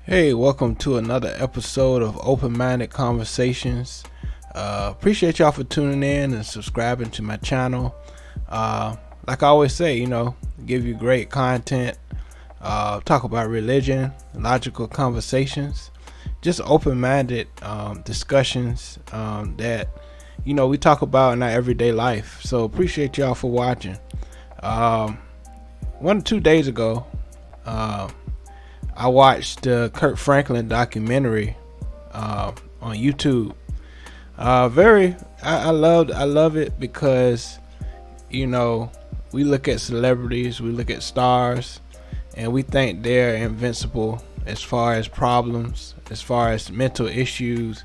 Hey, welcome to another episode of Open Minded Conversations. Appreciate y'all for tuning in and subscribing to my channel. Like I always say, give you great content, talk about religion, logical conversations, just open minded discussions that, we talk about in our everyday life. So appreciate y'all for watching. 1 or 2 days ago, I watched the Kirk Franklin documentary on YouTube. I love it because we look at celebrities, we look at stars, and we think they're invincible as far as problems, as far as mental issues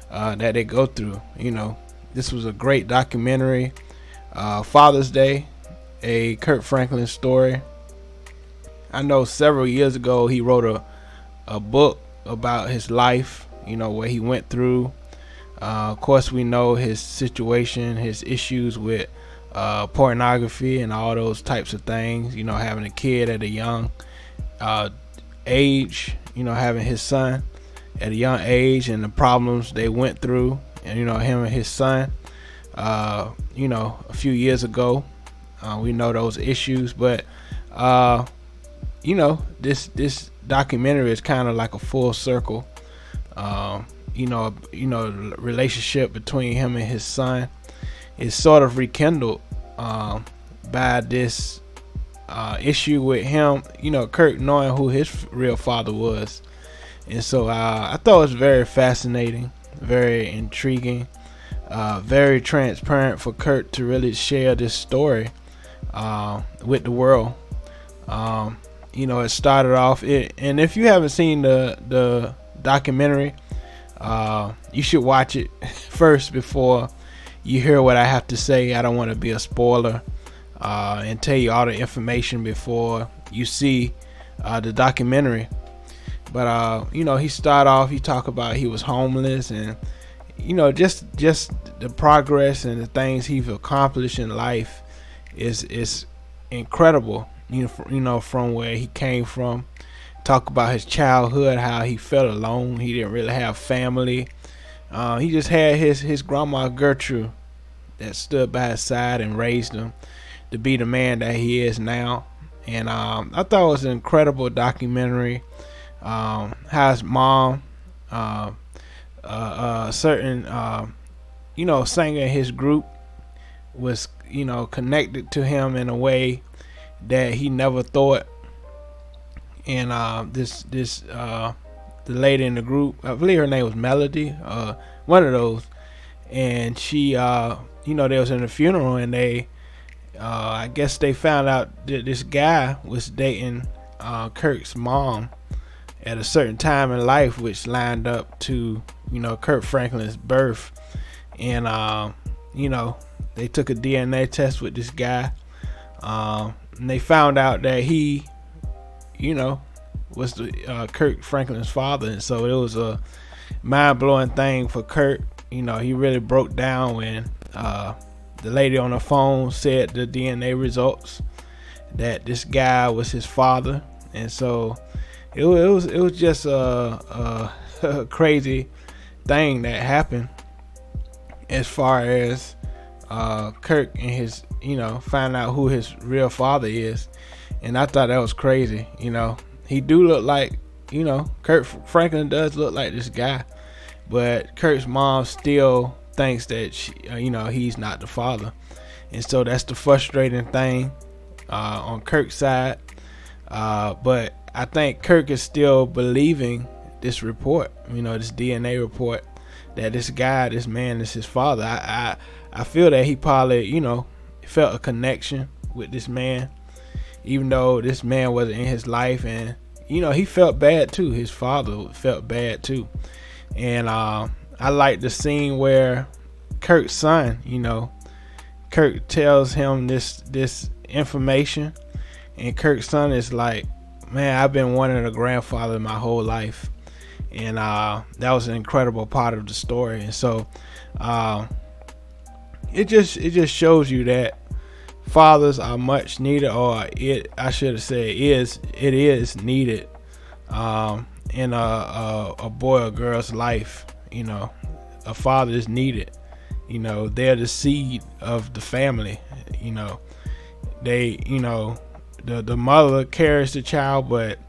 that they go through. This was a great documentary. Father's Day, a Kirk Franklin story. I know several years ago he wrote a book about his life, what he went through. Of course, we know his situation, his issues with pornography and all those types of things, having a kid at a young age, having his son at a young age and the problems they went through, and, him and his son, a few years ago, we know those issues, but this documentary is kind of like a full circle. Relationship between him and his son is sort of rekindled by this issue with him, Kirk knowing who his real father was. And so I thought it was very fascinating, very intriguing, very transparent for Kirk to really share this story with the world. It started off, and if you haven't seen the documentary, you should watch it first before you hear what I have to say. I don't want to be a spoiler and tell you all the information before you see the documentary. But he started off, he talked about he was homeless, and just the progress and the things he's accomplished in life is incredible. From where he came from. Talk about his childhood, how he felt alone. He didn't really have family. He just had his grandma Gertrude that stood by his side and raised him to be the man that he is now. And I thought it was an incredible documentary. How his mom, certain singer in his group was connected to him in a way that he never thought. And the lady in the group, I believe her name was Melody, one of those, and she they was in a funeral, and they I guess they found out that this guy was dating Kirk's mom at a certain time in life, which lined up to Kirk Franklin's birth. And they took a DNA test with this guy, and they found out that he was the Kirk Franklin's father. And so it was a mind-blowing thing for Kirk. He really broke down when the lady on the phone said the DNA results that this guy was his father. And so it was just a crazy thing that happened as far as Kirk and his find out who his real father is. And I thought that was crazy. He do look like, Kirk Franklin does look like this guy, but Kirk's mom still thinks that he's not the father. And so that's the frustrating thing on Kirk's side. But I think Kirk is still believing this report, this DNA report, that this man is his father. I feel that he probably, felt a connection with this man, even though this man wasn't in his life. And, he felt bad too. His father felt bad too. And I like the scene where Kirk's son, Kirk tells him this information, and Kirk's son is like, man, I've been wanting a grandfather my whole life. And that was an incredible part of the story. And so it just shows you that fathers are much needed, or it I should have said it is needed in a boy or girl's life, a father is needed. They're the seed of the family. They, the mother carries the child, but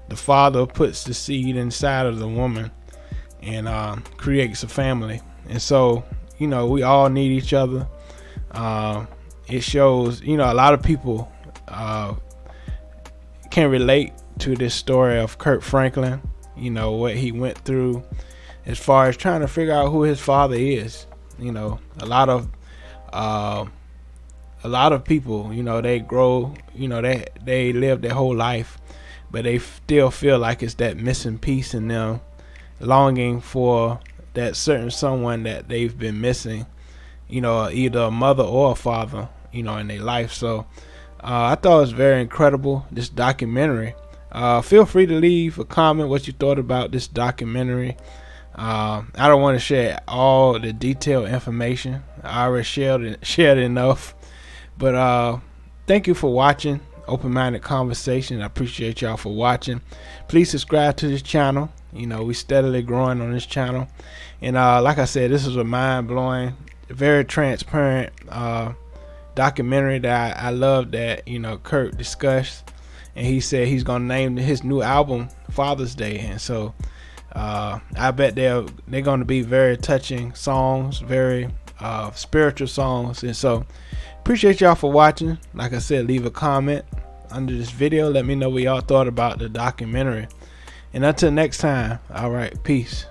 the father puts the seed inside of the woman and creates a family. And so, we all need each other. It shows, a lot of people can relate to this story of Kirk Franklin, what he went through as far as trying to figure out who his father is. A lot of people, they grow, they live their whole life, but they still feel like it's that missing piece in them, longing for that certain someone that they've been missing, either a mother or a father, in their life. So I thought it was very incredible, this documentary. Feel free to leave a comment what you thought about this documentary. I don't want to share all the detailed information. I already shared enough. But thank you for watching Open-Minded Conversation. I appreciate y'all for watching. Please subscribe to this channel. We steadily growing on this channel. And like I said, this is a mind-blowing, very transparent documentary that I love that, Kirk discussed. And he said he's going to name his new album Father's Day. And so I bet they're going to be very touching songs, very spiritual songs. And so appreciate y'all for watching. Like I said, leave a comment under this video. Let me know what y'all thought about the documentary. And until next time, all right, peace.